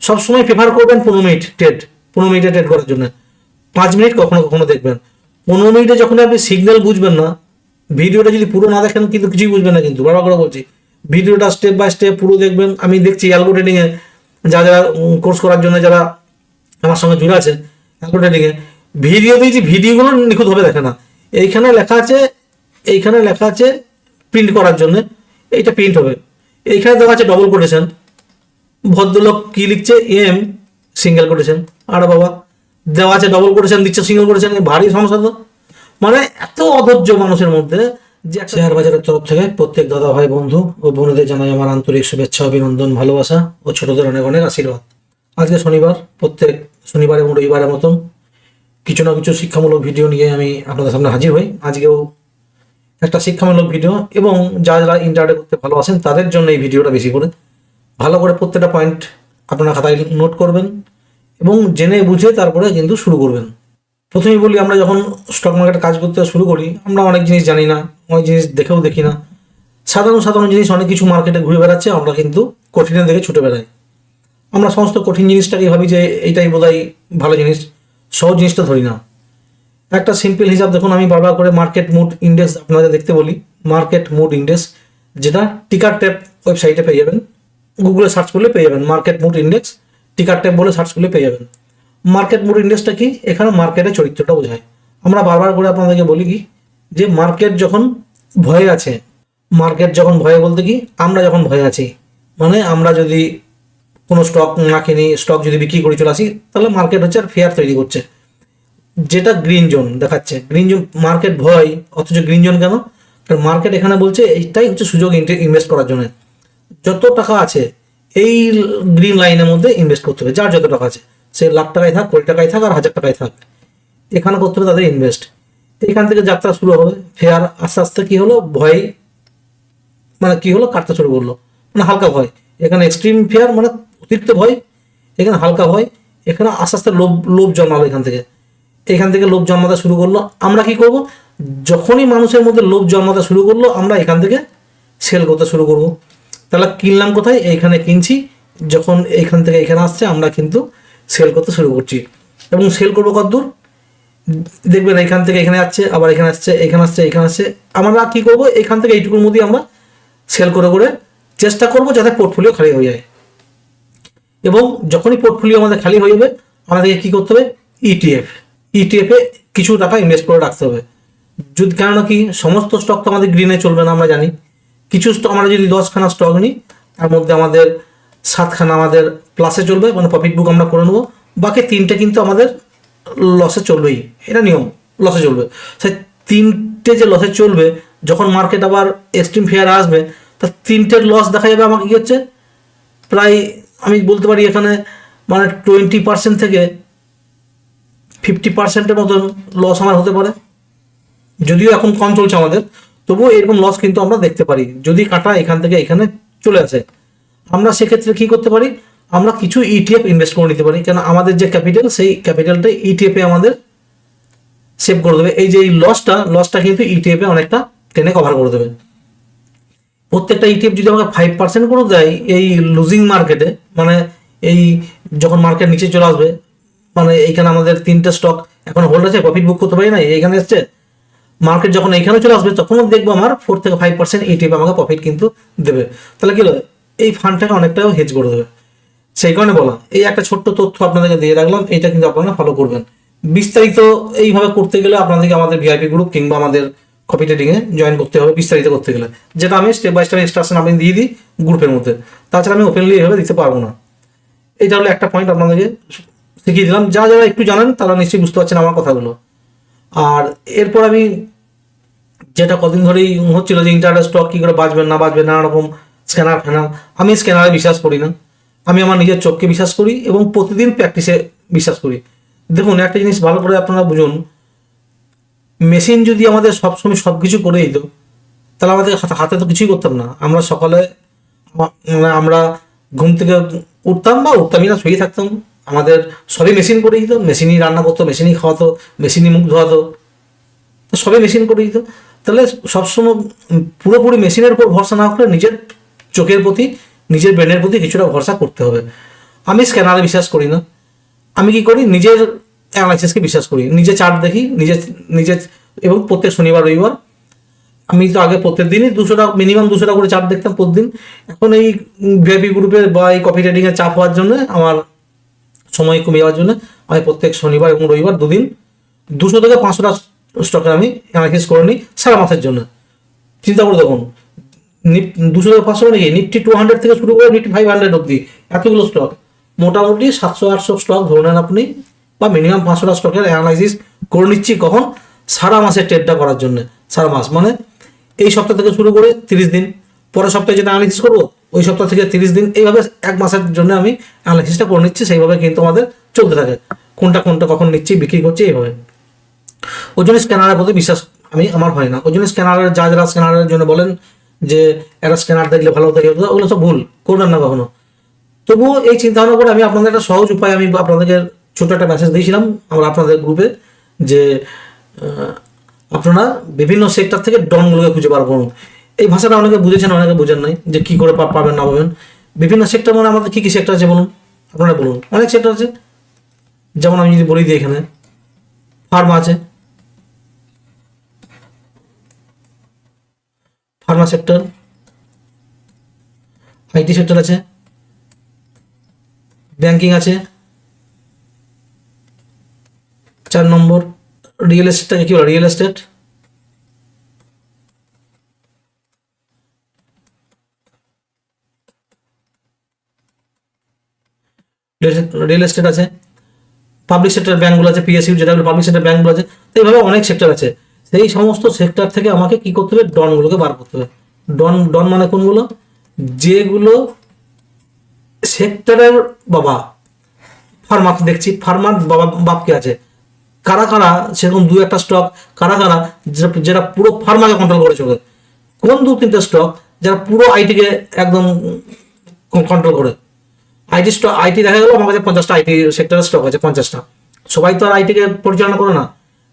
সবসময় প্রেফার করবেন 15 minute trade, 15 মিনিটে ট্রেড করার জন্য। 5 মিনিট কখনো কখনো দেখবেন। 15 মিনিটে যখন আপনি সিগন্যাল বুঝবেন না, ভিডিওটা যদি পুরো না দেখেন কিন্তু কিছুই বুঝবেন না। কিন্তু বারবার করে বলছি, ভিডিওটা স্টেপ বাই স্টেপ পুরো দেখবেন। আমি দেখছি অ্যালগো ট্রেডিংয়ে যারা কোর্স করার জন্য যারা আমার সঙ্গে জুড়ে আছে অ্যালগো ট্রেডিংয়ে, ভিডিও দিয়েছি, ভিডিওগুলো নিখুঁতভাবে দেখে না। এইখানে লেখা আছে, এইখানে লেখা আছে প্রিন্ট করার জন্য, এইটা প্রিন্ট হবে। এইখানে দেওয়া আছে ডবল কোটেশন, ভদ্রলোক কি লিখছে এম সিঙ্গেল কোটেশন, আর বাবা দেওয়া আছে ডবল কোটেশন দিচ্ছে সিঙ্গেল কোটেশন, ভারী সমস্যা তো। মানে এত অধৈর্য মানুষের মধ্যে যে শেয়ার বাজারের তরফ থেকে প্রত্যেক দাদা ভাই বন্ধু ও বোনেদের জানাই আমার আন্তরিক শুভেচ্ছা, অভিনন্দন, ভালোবাসা ও ছোটদের অনেক অনেক আশীর্বাদ। আজকে শনিবার, প্রত্যেক শনিবার এবং রবিবারের মতন কিছু না কিছু শিক্ষামূলক ভিডিও নিয়ে আমি আপনাদের সামনে হাজির হই। আজকেও একটা শিক্ষামূলক ভিডিও, এবং যারা ইন্টারনেট করতে ভালোবাসেন তাদের জন্য এই ভিডিওটা বেশি করে। ভালো করে প্রত্যেকটা পয়েন্ট আপনারা খাতায় নোট করবেন এবং জেনে বুঝে তারপরে কিন্তু শুরু করবেন। প্রথমেই বলি, আমরা যখন স্টক মার্কেটে কাজ করতে শুরু করি আমরা অনেক জিনিস জানি না, অনেক জিনিস দেখেও দেখি না। সাধারণ সাধারণ জিনিস অনেক কিছু মার্কেটে ঘুরে বেড়াচ্ছে, আমরা কিন্তু কঠিনের দিকে ছুটে বেড়াই। আমরা সমস্ত কঠিন জিনিসটাকে ভাবি যে এইটাই বোধহয় ভালো জিনিস, সহজ জিনিসটা ধরি না। একটা সিম্পল হিসাব দেখুন, আমি বারবার করে মার্কেট মুড ইন্ডেক্স আপনাদের দেখতে বলি। মার্কেট মুড ইন্ডেক্স, যেটা টিকার ট্যাপ ওয়েবসাইটে পেয়ে যাবেন, গুগলে সার্চ করলে পেয়ে যাবেন। মার্কেট মুড ইন্ডেক্স টিকার ট্যাপ বলে সার্চ করলে পেয়ে যাবেন। মার্কেট মুড ইন্ডেক্সটা কি? এখানে মার্কেটের চরিত্রটা বোঝায়। আমরা বারবার করে আপনাদেরকে বলি কি, যে মার্কেট যখন ভয়ে আছে, মার্কেট যখন ভয়ে বলতে কি, আমরা যখন ভয়ে আছি, মানে আমরা যদি কোনো স্টক না কিনি, স্টক যদি বিক্রি করে চলে আসি, তাহলে মার্কেট হচ্ছে আর ফেয়ার তৈরি করছে। যেটা গ্রিন জোন দেখাচ্ছে, গ্রিন জোন মার্কেট ভয়, অথচ গ্রিন জোন কেন? কারণ মার্কেট এখানে বলছে এইটাই হচ্ছে সুযোগ ইনভেস্ট করার জন্য। যত টাকা আছে এই গ্রিন লাইনের মধ্যে ইনভেস্ট করতে হবে। যার যত টাকা আছে, সে লাখ টাকায় থাক, কোটি টাকায় থাক, আর 1000 টাকায় থাক, এখানে করতে হবে তাদের ইনভেস্ট। এখান থেকে যাত্রা শুরু হবে। ফেয়ার আস্তে আস্তে কি হলো, ভয় মানে কি হলো, কাটতে শুরু করলো, মানে হালকা ভয়। এখানে এক্সট্রিম ফেয়ার মানে অতিরিক্ত ভয়, এখানে হালকা ভয়। এখানে আস্তে আস্তে লোভ লোভ জন্মালো। এখান থেকে লোভ জন্মাতে শুরু করলো। আমরা কি করব, যখনই মানুষের মধ্যে লোভ জন্মাতে শুরু করলো, আমরা এখান থেকে সেল করতে শুরু করব। তাহলে কিনলাম কোথায়? এইখানে কিনছি। যখন এইখান থেকে এখানে আসছে, আমরা কিন্তু সেল করতে শুরু করছি। এবং সেল করবো কতদূর দেখবেন, এখান থেকে এখানে আসছে, আবার এখানে আসছে, এখানে আসছে, এখানে আসছে। আমরা কি করব, এখান থেকে এইটুকুর মধ্যেই আমরা সেল করে করে চেষ্টা করব যাতে পোর্টফোলিও খালি হয়ে যায়। এবং যখনই পোর্টফোলিও আমাদের খালি হয়ে যাবে, আমাদেরকে কী করতে হবে, ইটিএফে কিছু টাকা ইনভেস্ট করে রাখতে হবে। যদি কেন কি, সমস্ত স্টক তো আমাদের গ্রিনে চলবে না, আমরা জানি। কিছু স্টক, আমরা যদি 10খানা স্টক নিই, তার মধ্যে আমাদের 7খানা আমাদের প্লাসে চলবে, মানে প্রফিট বুক আমরা করে নেবো। বাকি 3টে কিন্তু আমাদের লসে চলবেই, এটা নিয়ম, লসে চলবে। সেই 3টে যে লসে চলবে, যখন মার্কেট আবার এক্সট্রিম ফেয়ার আসবে, তা 3টের লস দেখা যাবে আমাকে কী হচ্ছে, প্রায় আমি বলতে পারি এখানে মানে 20% থেকে 50%-এর মতন লস আমার হতে পারে। যদিও এখন কম চলছে আমাদের, তবুও এরকম লস কিন্তু আমরা দেখতে পারি যদি কাটা এখান থেকে এখানে চলে আসে। আমরা সেক্ষেত্রে কী করতে পারি, আমরা কিছু ইটিএফ ইনভেস্ট করে নিতে পারি। কেন, আমাদের যে ক্যাপিটাল, সেই ক্যাপিটালটা ইটিএফে আমাদের সেভ করে দেবে। এই যে এই লসটা কিন্তু ইটিএফে অনেকটা টেনে কভার করে দেবে। প্রত্যেকটা ইটিএফ যদি আমাকে 5% করে দেয় এই লুজিং মার্কেটে, মানে এই যখন মার্কেট নিচে চলে আসবে, মানে এইখানে আমাদের 3টে স্টক এখন হোল্ড আছে, প্রফিট বুক করতে পারি না, এইখানে এসছে, মার্কেট যখন এইখানে চলে আসবে, তখন দেখবো আমার 4 থেকে 5% ইটিএফ আমাকে প্রফিট কিন্তু দেবে। তাহলে কি হবে, এই ফান্ডটাকে অনেকটাও হেজ করে দেবে। সেই কারণে বলা, এই একটা ছোট্ট তথ্য আপনাদেরকে দিয়ে রাখলাম, এটা কিন্তু আপনারা ফলো করবেন। বিস্তারিত এইভাবে করতে গেলে আপনাদেরকে আমাদের ভিআইপি গ্রুপ কিংবা আমাদের কপি ট্রেডিংয়ে জয়েন করতে হবে বিস্তারিত করতে গেলে, যেটা আমি স্টেপ বাই স্টেপ ইনস্ট্রাকশন আমি দিয়ে দিই গ্রুপের মধ্যে। তাছাড়া আমি ওপেনলি এইভাবে দিতে পারবো না। এটা হলো একটা পয়েন্ট আপনাদেরকে শিখিয়ে দিলাম। যারা একটু জানেন তারা নিশ্চয়ই বুঝতে পারছেন আমার কথাগুলো। আর এরপর আমি যেটা কদিন ধরেই হচ্ছিল যে ইন্টারনেট স্টক কী করে বাঁচবে না বাঁচবে, নানা রকম স্ক্যানার ফ্যানার, আমি স্ক্যানারে বিশ্বাস করি না। আমি আমার নিজের চোখকে বিশ্বাস করি এবং প্রতিদিন প্র্যাকটিসে বিশ্বাস করি। দেখুন, একটা জিনিস ভালো করে আপনারা বুঝুন, মেশিন যদি আমাদের সবসময় সব কিছু করে দিত, তাহলে আমাদের হাতে তো কিছুই করতাম না। আমরা সকালে আমরা ঘুম থেকে উঠতাম বা উঠতামই না, শুয়ে থাকতাম, আমাদের সবই মেশিন করে দিত। মেশিনই রান্না করতো, মেশিনই খাওয়াতো, মেশিনই মুখ ধোয়াতো, সবই মেশিন করে দিত। তাহলে সবসময় পুরোপুরি মেশিনের উপর ভরসা না করে নিজের চোখের প্রতি, নিজের ব্রেনের প্রতি কিছুটা ভরসা করতে হবে। আমি স্ক্যানারে বিশ্বাস করি না, আমি কি করি নিজের অ্যানালাইসিসকে বিশ্বাস করি, নিজে চার্ট দেখি নিজে নিজে, এবং প্রত্যেক শনিবার রবিবার আমি তো আগে প্রত্যেক দিনই 200 টাকা মিনিমাম 200 টাকা করে চার্ট দেখতাম প্রতিদিন। এখন এই ভিআইপি গ্রুপের বা এই কপি ট্রেডিংয়ের চাপ হওয়ার জন্য আমার সময় কমে যাওয়ার জন্য আমি প্রত্যেক শনিবার এবং রবিবার দুদিন 200 থেকে 500 টাকা স্টকের আমি অ্যানালাইসিস করে নিই সারা মাসের জন্য। চিন্তা করে দেখুন 200 থেকে 500 নাকি নিফটি 200 থেকে শুরু করে নিফটি 500 অব্দি এতগুলো স্টক, মোটামুটি 700-800 স্টক ধরে নেন আপনি, বা মিনিমাম 500টা স্টকের অ্যানালাইসিস করে নিচ্ছি। কখন? সারা মাসের ট্রেডটা করার জন্য। সারা মাস মানে এই সপ্তাহ থেকে শুরু করে 30 দিন, পরের সপ্তাহে যেটা অ্যানালিসিস করবো ওই সপ্তাহ থেকে 30 দিন, এইভাবে এক মাসের জন্য আমি অ্যানালিসিসটা করে নিচ্ছি। সেইভাবে কিন্তু আমাদের চলতে থাকে, কোনটা কোনটা কখন নিচ্ছি বিক্রি করছি এইভাবে। ওই জন্য স্ক্যানারের প্রতি বিশ্বাস আমার হয় না। ওই জন্য স্ক্যানারের যারা স্ক্যানারের জন্য বলেন যে একটা স্ক্যানার দেখলে ভালো থাকে, ওগুলো সব ভুল, করবেন না কখনো। তবুও এই চিন্তা ভাবনা করে আমি আপনাদের একটা সহজ উপায় আমি আপনাদেরকে ছোট একটা মেসেজ দিয়েছিলাম আমরা আপনাদের গ্রুপে, যে আপনারা বিভিন্ন সেক্টর থেকে ডনগুলোকে খুঁজে বার করুন। এই ভাষাটা অনেকে বুঝেছেন, অনেকে বুঝেন নাই, যে কি করে পাবেন না পাবেন। বিভিন্ন সেক্টর মানে আমাদের কী কী সেক্টর আছে বলুন, আপনারা বলুন। অনেক সেক্টর আছে, যেমন আমি যদি বলি দিই এখানে ফার্মা আছে, ফার্মা সেক্টর, আইটি সেক্টর আছে, ব্যাংকিং আছে, 4 নম্বর রিয়েল এস্টেটটাকে কি বলে, রিয়েল এস্টেট, রিয়েল এস্টেট আছে, পাবলিক সেক্টর ব্যাঙ্কগুলো আছে, পিএসইউ যেটা পাবলিক সেক্টর ব্যাঙ্কগুলো আছে। তো এইভাবে অনেক সেক্টর আছে। সেই সমস্ত সেক্টর থেকে আমাকে কি করতে হবে, ডনগুলোকে বার করতে হবে। ডন মানে কোনগুলো, যেগুলো সেক্টরের বাবা। ফার্মা দেখছি, ফার্মার বাবা বাপকে আছে, কারা কারা সেরকম 2-1টা স্টক, কারা কারা যেটা পুরো ফার্মাকে কন্ট্রোল করে চলে, কোন 2-3টে স্টক যারা পুরো আইটিকে একদম কন্ট্রোল করে। আইটি স্টক, আইটি দেখা গেলো আমার কাছে 50টা আইটি সেক্টরের স্টক আছে, 50টা। সবাই তো আর আইটিকে পরিচালনা করে না।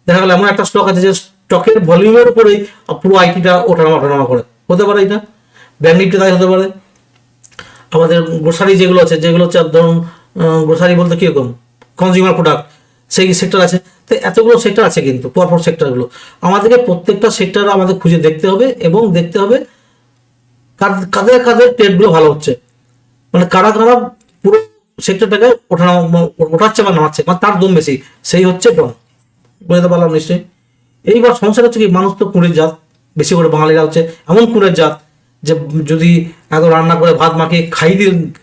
দেখা গেলো এমন একটা স্টক আছে যে স্টকের ভলিউমের উপরেই পুরো আইটিটা ওঠানামা করে, হতে পারে এটা ব্যাংক নিফটি, তাই হতে পারে। আমাদের গ্রোসারি যেগুলো আছে, যেগুলো হচ্ছে ধরুন গ্রোসারি বলতে কীরকম, কনজিউমার প্রোডাক্ট, সেই সেক্টর আছে। তো এতগুলো সেক্টর আছে, কিন্তু পরপর সেক্টরগুলো আমাদেরকে প্রত্যেকটা সেক্টর আমাদের খুঁজে দেখতে হবে, এবং দেখতে হবে কাদের কাদের ট্রেডগুলো ভালো হচ্ছে, মানে কারা কারা পুরো সেক্টরটাকে ওঠাচ্ছে বা নামাচ্ছে, মানে তার দম বেশি, সেই হচ্ছে ডন। বুঝতে পারলাম নিশ্চয়ই। এইবার সমস্যাটা হচ্ছে কি, মানুষ তো কুঁড়ের জাত, বেশি করে বাঙালিরা হচ্ছে এমন কুঁড়ের জাত যে যদি এত রান্না করে ভাত মাখিয়ে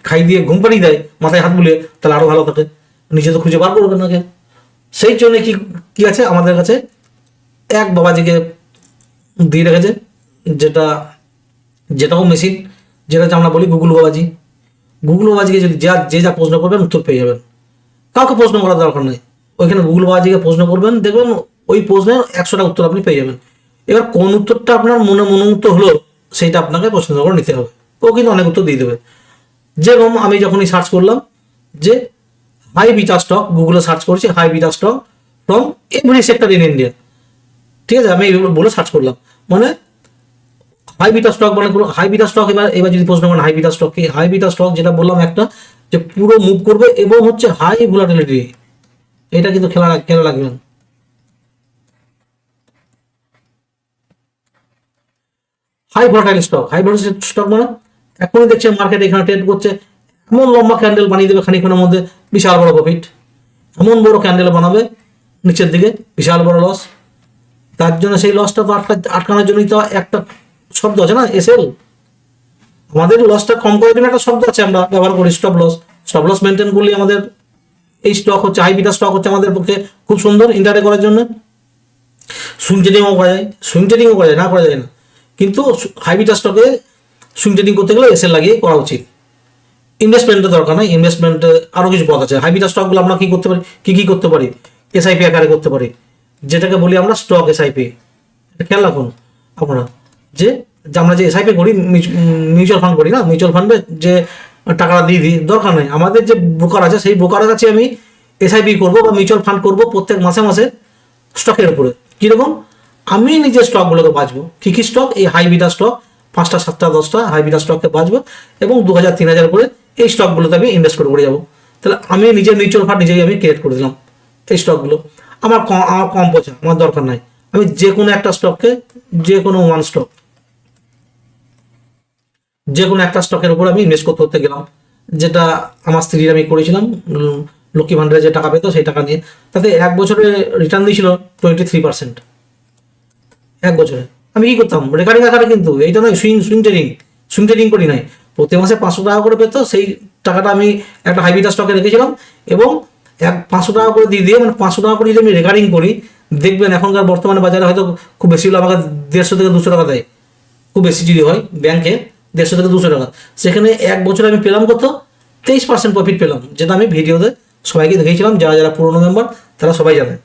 খাই দিয়ে ঘুম পাড়িয়ে দেয় মাথায় হাত বুলিয়ে, তাহলে আরও ভালো থাকে, নিজে তো খুঁজে বার করবে না কেউ। সেই জন্য কি আছে আমাদের কাছে, এক বাবাজিকে দিয়ে রেখেছে, যেটাও মেশিন, যেটা আমরা বলি গুগল বাবাজি। গুগল বাবাজিকে যদি যে যা প্রশ্ন করবেন উত্তর পেয়ে যাবেন, কাউকে প্রশ্ন করার দরকার নেই। ওইখানে গুগল বাবাজিকে প্রশ্ন করবেন, দেখবেন ওই প্রশ্নের 100টা উত্তর আপনি পেয়ে যাবেন। এবার কোন উত্তরটা আপনার মনোমুগ্ধ হলো সেইটা আপনাকে প্রশ্ন করে নিতে হবে, ও কিন্তু অনেক উত্তর দিয়ে দেবে। যেরকম আমি যখনই সার্চ করলাম যে হাই বিটা স্টক, গুগলে সার্চ করছি high beta stock from every sector in India, ঠিক আছে, আমি বলে সার্চ করলাম, মানে হাই বিটা স্টক মানে কোনো হাই বিটা স্টক। এবার যদি প্রশ্ন করেন হাই বিটা স্টক কি, হাই বিটা স্টক যেটা বললাম একটা, যে পুরো মুভ করবে এবং হচ্ছে হাই ভোলাটিলিটি, এটা কিন্তু খেলা লাগবে। High volatile stock, high volatile stock মানে এখনই দেখছেন মার্কেট এখানে ট্রেড করছে, এমন লম্বা ক্যান্ডেল বানিয়ে দেবে খানিকক্ষণের মধ্যে, বিশাল বড় প্রফিট। এমন বড় ক্যান্ডেল বানাবে নিচের দিকে, বিশাল বড় লস। তার জন্য সেই লসটা তো আটকানোর জন্যই তো একটা শব্দ আছে না, এসএল। আমাদের লসটা কম করার জন্য একটা শব্দ আছে, আমরা ব্যবহার করি stop loss. Stop loss maintain করলে আমাদের এই স্টক হচ্ছে হাই বিটা স্টক হচ্ছে আমাদের পক্ষে খুব সুন্দর ইন্টারে করার জন্য। সুইং ট্রেডিংও করা যায়, না করা যায় না, কিন্তু হাই বিটা স্টকে সুইং ট্রেডিং করতে গেলে এসএল লাগিয়ে করা উচিত। ইনভেস্টমেন্টের দরকার নাই, ইনভেস্টমেন্টে আরও কিছু পথ আছে। হাই বিটা স্টকগুলো আমরা কী করতে পারি, কী করতে পারি, এসআইপি আকারে করতে পারি, যেটাকে বলি আমরা স্টক এসআইপি। খেয়াল রাখুন আপনারা, যে আমরা যে এসআইপি করি, মিউচুয়াল ফান্ড করি না, মিউচুয়াল ফান্ডে যে টাকাটা দিয়ে দিই, দরকার নেই। আমাদের যে ব্রোকার আছে সেই ব্রোকারের কাছে আমি এসআইপি করবো বা মিউচুয়াল ফান্ড করবো প্রত্যেক মাসে মাসে স্টকের উপরে। কীরকম, আমি নিজের স্টকগুলোকে বাঁচবো। কী কী স্টক, এই হাই বিটা স্টক 5টা 7টা 10টা হাই বিটা স্টককে বাঁচবো, এবং 2000-3000 করে এই স্টকগুলোতে আমি ইনভেস্ট করে যাবো। তাহলে আমি নিজের মিউচুয়াল ফান্ড নিজেই আমি ক্রিয়েট করে দিলাম এই স্টকগুলো। আমার কম পয়সা, আমার দরকার নাই, আমি যে কোনো একটা স্টককে, যে কোনো একটা স্টকের উপর আমি ইনভেস্ট করতে গেলাম, যেটা আমার স্ত্রীর আমি করেছিলাম লক্ষ্মী ভান্ডারে যে টাকা পেতো সেই টাকা নিয়ে। তাতে 1 বছরে রিটার্ন দিয়েছিল 23%। 1 বছরে আমি কি করতাম, রেকারিং আকারে, কিন্তু এইটা নয় সুইং ট্রেডিং করি নাই। প্রতি মাসে 500 টাকা করে পেতো, সেই টাকাটা আমি একটা হাইব্রিড স্টকে রেখেছিলাম এবং 500 টাকা করে দিয়ে মানে 500 টাকা করে যদি আমি রেকারিং করি, দেখবেন এখনকার বর্তমানে বাজারে হয়তো খুব বেশি হলে আমাকে 150 থেকে 200 টাকা দেয়, খুব বেশি যদি হয় ব্যাংকে 150 থেকে 200 টাকা। সেখানে 1 বছরে আমি পেলাম কত, 23% প্রফিট পেলাম, যেটা আমি ভিডিওতে সবাইকে দেখিয়েছিলাম, যারা পুরোনো মেম্বার তারা সবাই জানে।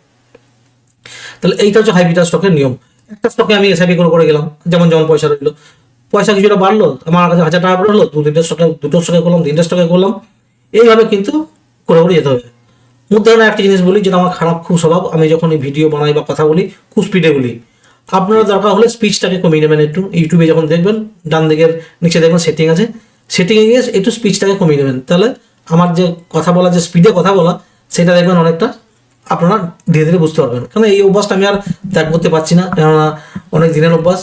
তাহলে এইটা হচ্ছে হাইব্রিড স্টকের নিয়ম। একটা স্টকে আমি এসআইপি করে গেলাম, যেমন পয়সা রইলো, পয়সা কিছুটা বাড়লো, আমার কাছে 1000 টাকা করে হলো, দুটো স্টকে করলাম, 3টে স্টকে করলাম, এইভাবে কিন্তু করে যেতে হবে। মধ্যে একটা জিনিস বলি, যেটা আমার খারাপ খুব স্বভাব, আমি যখন এই ভিডিও বানাই বা কথা বলি খুব স্পিডে বলি। আপনারা দরকার হলে স্পিচটাকে কমিয়ে নেবেন একটু। ইউটিউবে যখন দেখবেন ডান দিকের নিচে দেখবেন সেটিং আছে, সেটিংয়ে গিয়ে একটু স্পিচটাকে কমিয়ে নেবেন, তাহলে আমার যে কথা বলা, যে স্পিডে কথা বলা, সেটা দেখবেন অনেকটা আপনারা ধীরে ধীরে বুঝতে পারবেন। কারণ এই অভ্যাসটা আমি আর ত্যাগ করতে পারছি না, কেননা অনেক দিনের অভ্যাস,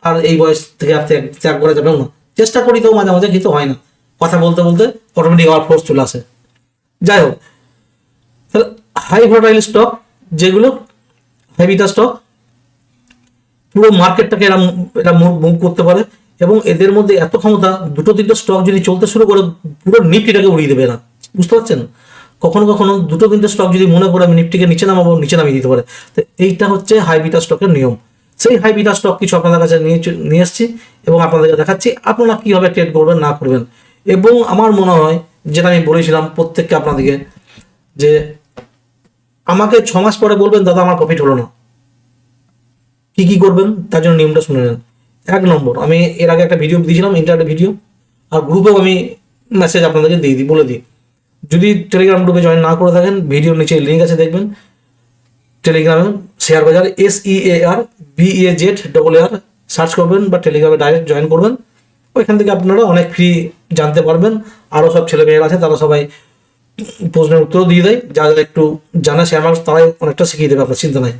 আর এই বয়স থেকে আর ত্যাগ করা যাবেও না। চেষ্টা করি তো মাঝে মাঝে, কিন্তু হয় না, কথা বলতে বলতে অটোমেটিক আবার ফোর্স চলে আসে। যাই হোক, তাহলে হাই ভোলাটাইল স্টক, যেগুলো হাইব্রিড স্টক, পুরো মার্কেটটাকে এরা মুভ করতে পারে, এবং এদের মধ্যে এত ক্ষমতা, 2-3টে স্টক যদি চলতে শুরু করে পুরো নিফটিটাকে উড়িয়ে দেবে না, বুঝতে পারছেন? কখনো 2-3টে স্টক যদি মনে করে আমি নিফটিকে নিচে নামিয়ে দিতে পারে। তো এইটা হচ্ছে হাইব্রিড স্টকের নিয়ম। সেই হাইব্রিড স্টক কিছু আপনাদের কাছে নিয়ে এসেছি এবং আপনাদেরকে দেখাচ্ছি আপনারা কীভাবে ট্রেড করবেন না করবেন। এবং আমার মনে হয়, যেটা আমি বলেছিলাম প্রত্যেককে আপনাদেরকে, যে আমাকে 6 মাস পরে বলবেন দাদা আমার প্রফিট হলো না, কি করবেন তার জন্য নিয়মটা শুনে নেন। 1 নম্বর, আমি এর আগে একটা ভিডিও দিয়েছিলাম, ইন্টারনেট ভিডিও, আর গ্রুপেও আমি মেসেজ আপনাদেরকে বলে দিই। যদি টেলিগ্রাম গ্রুপে জয়েন না করে থাকেন, ভিডিওর নিচে লিঙ্ক আছে দেখবেন, টেলিগ্রামে শেয়ার বাজার SEARBAZ সার্চ করবেন বা টেলিগ্রামে ডাইরেক্ট জয়েন করবেন। ওইখান থেকে আপনারা অনেক ফ্রি জানতে পারবেন। আরও সব ছেলেমেয়েরা আছে, তারা সবাই প্রশ্নের উত্তর দিয়ে দেয়, যারা একটু জানে শেয়ার মার্কেট, তারাই অনেকটা শিখিয়ে দেবে, আপনার চিন্তা নাই।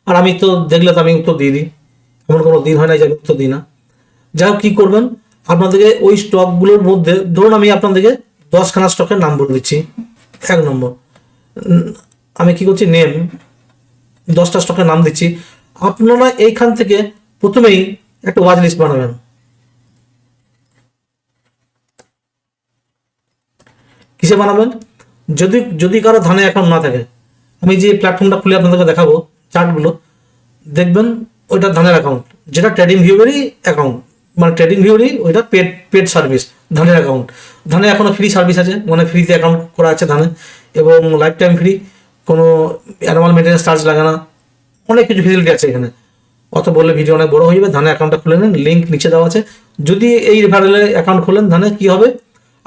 আর আমি তো দেখলে তো আমি উত্তর দিয়ে দিই, এমন কোনো দিন হয় না যে আমি উত্তর দিই না। যাই হোক, কী করবেন, আপনাদেরকে ওই স্টকগুলোর মধ্যে, ধরুন আমি আপনাদেরকে 10খানা স্টকের নাম বলে দিচ্ছি। 1 নম্বর, আমি কি করছি, 10টা স্টকের নাম দিচ্ছি। আপনারা এইখান থেকে প্রথমেই একটা ওয়াচ লিস্ট বানাবেন। কিসে বানাবেন? যদি কারো ধানে অ্যাকাউন্ট না থাকে, আমি যে প্ল্যাটফর্মটা খুলে আপনাদেরকে দেখাবো, চার্টগুলো দেখবেন, ওইটা ধানের অ্যাকাউন্ট, যেটা ট্রেডিং ভিউয়েরই অ্যাকাউন্ট, মানে ট্রেডিং ভিউরই ওইটা পেড সার্ভিস, ধানের অ্যাকাউন্ট। ধানে এখনও ফ্রি সার্ভিস আছে, মানে ফ্রিতে অ্যাকাউন্ট করা আছে ধানে, এবং লাইফ টাইম ফ্রি, কোনো অ্যানুয়াল মেনটেন্যান্স চার্জ লাগে না, অনেক কিছু ফেসিলিটি আছে এখানে। অত বললে ভিডিও অনেক বড় হয়ে যাবে। ধানে অ্যাকাউন্টটা খুলে নেন, লিঙ্ক নিচে দেওয়া আছে। যদি এই রেফারেলে অ্যাকাউন্ট খোলেন ধানে, কী হবে,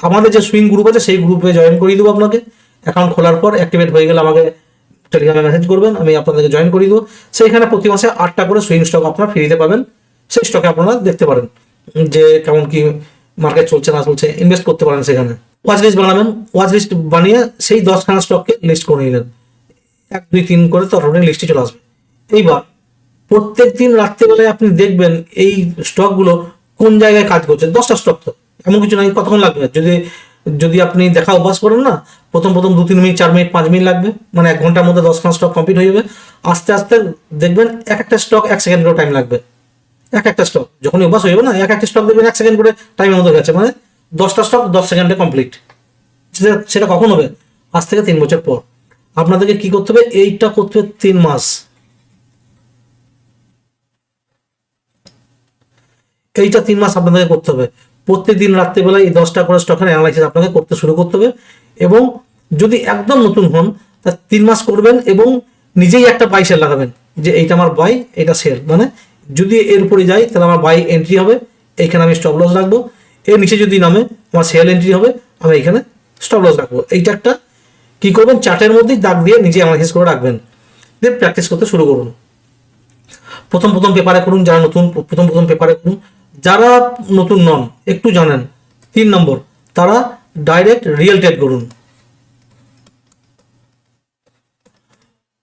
আমাদের যে সুইং গ্রুপ আছে সেই গ্রুপে জয়েন করিয়ে দেবো আপনাকে। অ্যাকাউন্ট খোলার পর অ্যাক্টিভেট হয়ে গেলে আমাকে টেলিগ্রামে মেসেজ করবেন, আমি আপনাদেরকে জয়েন করিয়ে দেবো। সেইখানে প্রতি মাসে 8টা করে সুইং স্টক আপনারা ফ্রিতে পাবেন। সেই স্টকে আপনারা দেখতে পারেন যে কেমন কি মার্কেট চলছে না চলছে, ইনভেস্ট করতে পারেন সেখানে। ওয়াচ লিস্ট বানাবেন, ওয়াচ লিস্ট বানিয়ে সেই 10খানা স্টককে লিস্ট করে নিলেন, 1, 2, 3 করে তো অটোমেটিক লিস্টে চলে আসবে। এইবার প্রত্যেক দিন রাত্রেবেলায় আপনি দেখবেন এই স্টকগুলো কোন জায়গায় কাজ করছে। 10টা স্টক তো এমন কিছু নাই, কতক্ষণ লাগবে, যদি আপনি দেখা অভ্যাস করেন না, প্রথম 2-3 মিনিট, 4 মিনিট, 5 মিনিট লাগবে, মানে 1 ঘন্টার মধ্যে 10খানা স্টক কমপ্লিট হয়ে যাবে। আস্তে আস্তে দেখবেন একটা স্টক 1 সেকেন্ড করে টাইম লাগবে। একটা স্টক যখন অভ্যাস হয়ে যাবে না, একটা স্টক দেখবেন 1 সেকেন্ড করে টাইমের মধ্যে গেছে, মানে 10টা স্টক 10 সেকেন্ডে কমপ্লিট। সেটা কখন হবে? আজ থেকে 3 বছর পর। আপনাদেরকে কি করতে হবে, এইটা করতে হবে 3 মাস। এইটা 3 মাস আপনাদেরকে করতে হবে। প্রত্যেকদিন রাত্রেবেলায় এই 10টা করে স্টকের অ্যানালাইসিস আপনাকে করতে শুরু করতে হবে। এবং যদি একদম নতুন হন, তা 3 মাস করবেন এবং নিজেই একটা বাই সেল লাগাবেন, যে এইটা আমার বাই, এটা সেল, মানে যদি এর উপরে যাই তাহলে আমার বাই এন্ট্রি হবে, এইখানে আমি স্টপ লস রাখবো। এর নিচে যদি নামে আমার সেল এন্ট্রি হবে, আমি এইখানে স্টপ লস রাখবো। এইটা একটা কী করবেন, চার্টের মধ্যেই দাগ দিয়ে নিজে অ্যানালাইসিস করে রাখবেন, দিয়ে প্র্যাকটিস করতে শুরু করুন। প্রথম পেপারে করুন, যারা নতুন প্রথম পেপারে করুন। যারা নতুন নন, একটু জানেন। 3 নম্বর, তারা ডাইরেক্ট রিয়েল ট্রেড করুন।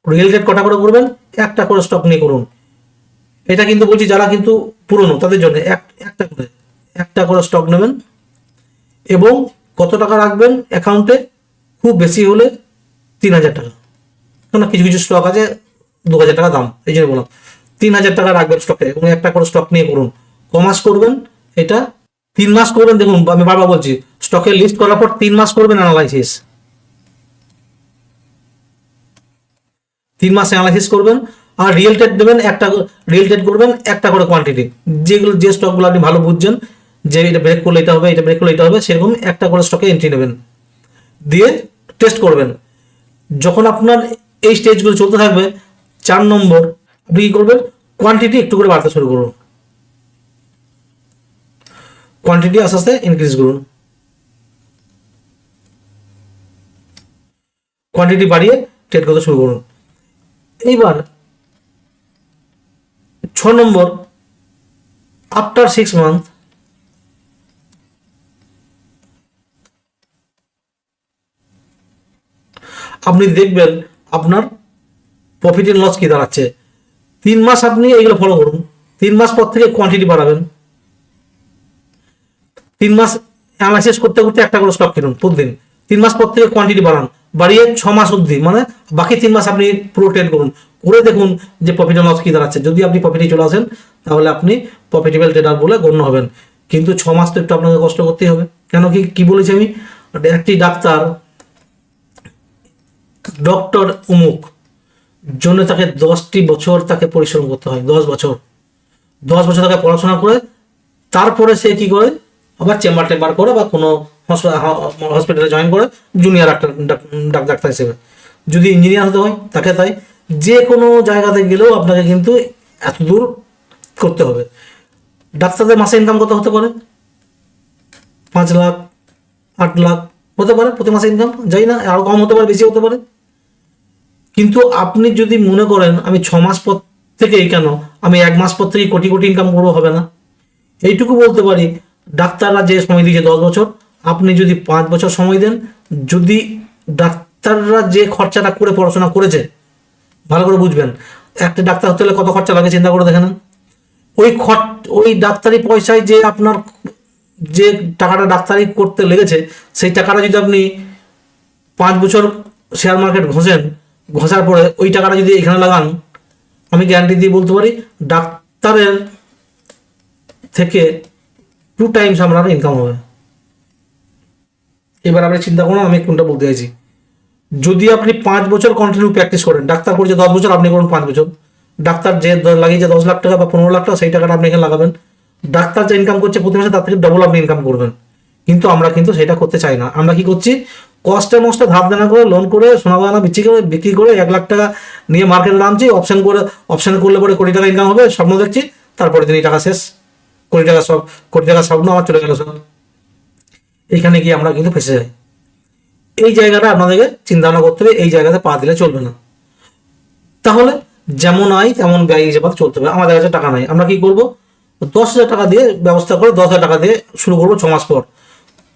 রিয়েল ট্রেড কটা করে করবেন? একটা করে স্টক নিয়ে করুন। এটা কিন্তু বলছি যারা কিন্তু পুরনো তাদের জন্য একটা করে স্টক নেবেন এবং কত টাকা রাখবেন অ্যাকাউন্টে? খুব বেশি হলে 3,000 টাকা, কেন কিছু কিছু স্টক আছে 2,000 টাকা দাম, এই জন্য বললাম 3,000 টাকা রাখবেন স্টকে এবং একটা করে স্টক নিয়ে করুন। কমাস করবেন এটা 3 মাস করবেন। দেখুন আমি বারবার বলছি, স্টকের লিস্ট করার পর 3 মাস করবেন অ্যানালাইসিস, 3 মাস অ্যানালাইসিস করবেন। আর রিয়েল ট্রেড দেবেন, রিয়েল ট্রেড করবেন একটা করে কোয়ান্টিটি, যে স্টকগুলো আপনি ভালো বুঝছেন যে এটা ব্রেক করলে এটা হবে, এটা ব্রেক করলে এটা হবে, সেরকম একটা করে স্টকে এন্ট্রি নেবেন, দিয়ে টেস্ট করবেন। যখন আপনার এই স্টেজগুলো চলতে থাকবে, 4 নম্বর আপনি কী করবেন? কোয়ান্টিটি একটু করে বাড়তে শুরু করুন, কোয়ান্টিটি আস্তে আস্তে ইনক্রিজ করুন, কোয়ান্টিটি বাড়িয়ে ট্রেড করতে শুরু করুন। এইবার 6 নম্বর, আফটার 6 মান্থ আপনি দেখবেন আপনার প্রফিট এন্ড লস কি দাঁড়াচ্ছে। 3 মাস আপনি এইগুলো ফলো করুন, 3 মাস পর থেকে কোয়ান্টিটি বাড়াবেন, 3 মাস অ্যানালাইসিস করতে করতে একটা করে স্টক কিনুন প্রতিদিন, 3 মাস পর থেকে কোয়ান্টিটি বাড়ান, বাড়িয়ে 6 মাস অবধি, মানে বাকি 3 মাস আপনি পুরো ট্রেড করুন, করে দেখুন যে প্রফিট এন্ড লস কি দাঁড়াচ্ছে। যদি আপনি প্রফিটে চলে আসেন তাহলে আপনি প্রফিটেবল ট্রেডার বলে গণ্য হবেন। কিন্তু 6 মাস তো একটু আপনাকে কষ্ট করতেই হবে। কেন কি বলেছি আমি? একটি ডাক্তার, ডক্টর উমুক জন্য তাকে 10টি বছর তাকে পরিশ্রম করতে হয়, 10 বছর তাকে পড়াশোনা করে তারপরে সে কি করে আবার চেম্বার করে বা কোনো হসপিটালে জয়েন করে জুনিয়র ডাক্তার হিসেবে। যদি ইঞ্জিনিয়ার হতে হয় তাকে তাই। যে কোনো জায়গাতে গেলেও আপনাকে কিন্তু এত দূর করতে হবে। ডাক্তারদের মাসে ইনকাম কত হতে পারে? 5 লাখ 8 লাখ হতে পারে প্রতি মাসে ইনকাম, যাই না, আরও কম হতে পারে, বেশি হতে পারে। কিন্তু আপনি যদি মনে করেন আমি 6 মাস পর থেকেই, কেন আমি 1 মাস পর থেকেই কোটি কোটি ইনকাম করবো, হবে না। এইটুকু বলতে পারি, ডাক্তাররা যে সময় দিয়েছে 10 বছর, আপনি যদি 5 বছর সময় দেন, যদি ডাক্তাররা যে খরচাটা করে পড়াশোনা করেছে ভালো করে বুঝবেন। একটা ডাক্তার হতে হলে কত খরচা লাগে চিন্তা করে দেখে নেন। ওই ডাক্তারি পয়সায় যে আপনার যে টাকাটা ডাক্তারি করতে লেগেছে, সেই টাকাটা যদি আপনি 5 বছর শেয়ার মার্কেট ঘষার পরে ওই টাকাটা যদি এখানে লাগান, আমি গ্যারান্টি দিয়ে বলতে পারি ডাক্তারের থেকে 2 টাইমস আপনার ইনকাম হবে। এবার আপনি চিন্তা করুন আমি কোনটা বলতে চাইছি। যদি আপনি 5 বছর কন্টিনিউ প্র্যাকটিস করেন, ডাক্তার করেছে 10 বছর, আপনি করুন 5 বছর, ডাক্তার যে লাগিয়েছে 10 লাখ টাকা বা 15 লাখ টাকা, সেই টাকাটা আপনি এখানে লাগাবেন। ডাক্তার যে ইনকাম করছে প্রতি মাসে তার থেকে ডবল আপনি ইনকাম করবেন। কিন্তু আমরা কিন্তু সেটা করতে চাই না। আমরা কি করছি? কষ্টে মষ্টে ধার দেনা করে, লোন করে, সোনা দানা বিক্রি করে 1 লাখ টাকা নিয়ে মার্কেটে নামছি, অপশন করলে পরে কোটি টাকা ইনকাম হবে, স্বপ্ন দেখছি, তারপরে দিন এই টাকা শেষ, কোটি টাকা স্বপ্ন আমার চলে গেল সব। এইখানে গিয়ে আমরা কিন্তু ফেসে যাই। এই জায়গাটা আপনাদেরকে চিন্তা ভাবনা করতে হবে, এই জায়গাতে পা দিলে চলবে না। তাহলে যেমন আয় তেমন ব্যয় হিসেবে চলতে হবে। আমাদের কাছে টাকা নাই, আমরা কি করব? 10,000 টাকা দিয়ে ব্যবস্থা করে 10,000 টাকা দিয়ে শুরু করবো। 6 মাস পর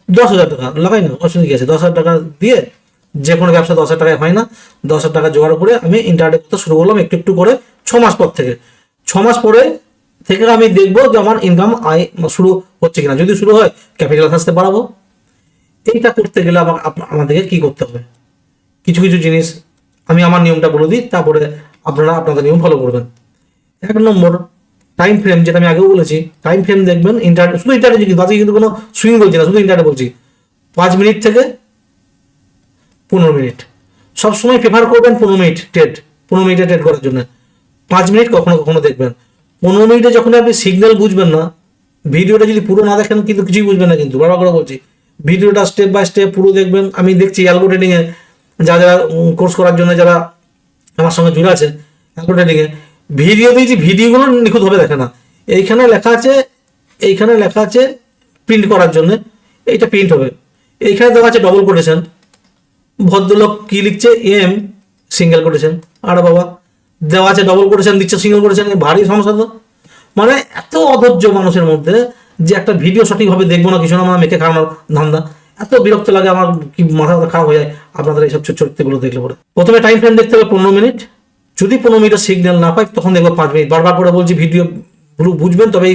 10,000 টাকা লাগাই না, অসুবিধা কি আছে? 10,000 টাকা দিয়ে যে কোনো ব্যবসা 10,000 টাকায় হয় না। 10,000 টাকা জোগাড় করে আমি ইন্টারনেট করতে শুরু করলাম একটু একটু করে। 6 মাস পর থেকে 6 মাস পরে থেকে আমি দেখবো যে আমার ইনকাম আয় শুরু হচ্ছে কিনা। যদি শুরু হয়, ক্যাপিটাল আসতে বাড়াবো। এইটা করতে গেলে আমাদেরকে কি করতে হবে? কিছু কিছু জিনিস আমি আমার নিয়মটা বলে দিই, তারপরে আপনারা আপনাদের নিয়ম ফলো করবেন। 1 নম্বর, টাইম ফ্রেম, যেটা আমি আগেও বলেছি। টাইম ফ্রেম দেখবেন শুধু ইন্টারনেট, কিন্তু বাকি কিন্তু কোনো সুইং বলছি না, শুধু ইন্টারনেট বলছি। 5 মিনিট থেকে 15 মিনিট সবসময় প্রেফার করবেন। 15 মিনিটে ট্রেড করার জন্য 5 মিনিট কখনো দেখবেন। 15 মিনিটে যখন আপনি সিগন্যাল বুঝবেন না, ভিডিওটা যদি পুরো না দেখেন কিন্তু কিছুই বুঝবেন না। কিন্তু বারবার করে বলছি, ভিডিওটা স্টেপ বাই স্টেপ পুরো দেখবেন। আমি দেখছি অ্যালগো ট্রেডিংয়ে যারা কোর্স করার জন্য যারা আমার সঙ্গে জুড়ে আছে, অ্যালগো ট্রেডিংয়ে ভিডিও দিয়েছি, ভিডিওগুলো নিখুঁতভাবে দেখে না। এইখানে লেখা আছে প্রিন্ট করার জন্য, এইটা প্রিন্ট হবে। এইখানে দেওয়া আছে ডবল কোটেশন, ভদ্রলোক কি লিখছে? Am single quotation. আর বাবা দেওয়া আছে ডবল কোটেশন, দিচ্ছে সিঙ্গেল কোটেশন। ভারী সমস্যা তো। মানে এত অধৈর্য মানুষের মধ্যে যে একটা ভিডিও সঠিকভাবে দেখবো না, কিছু না, মানে মেখে খাওয়ানোর ধান্দা। এত বিরক্ত লাগে আমার, কি মাথা খারাপ হয়ে যায় আপনাদের এইসব চরিত্রগুলো দেখলে পরে। প্রথমে টাইম ফ্রেম দেখতে হবে 15 মিনিট, যদি 15 মিনিটের সিগন্যাল না পাই তখন দেখবো 5 মিনিট। বারবার করে বলছি ভিডিও বুঝবেন তবেই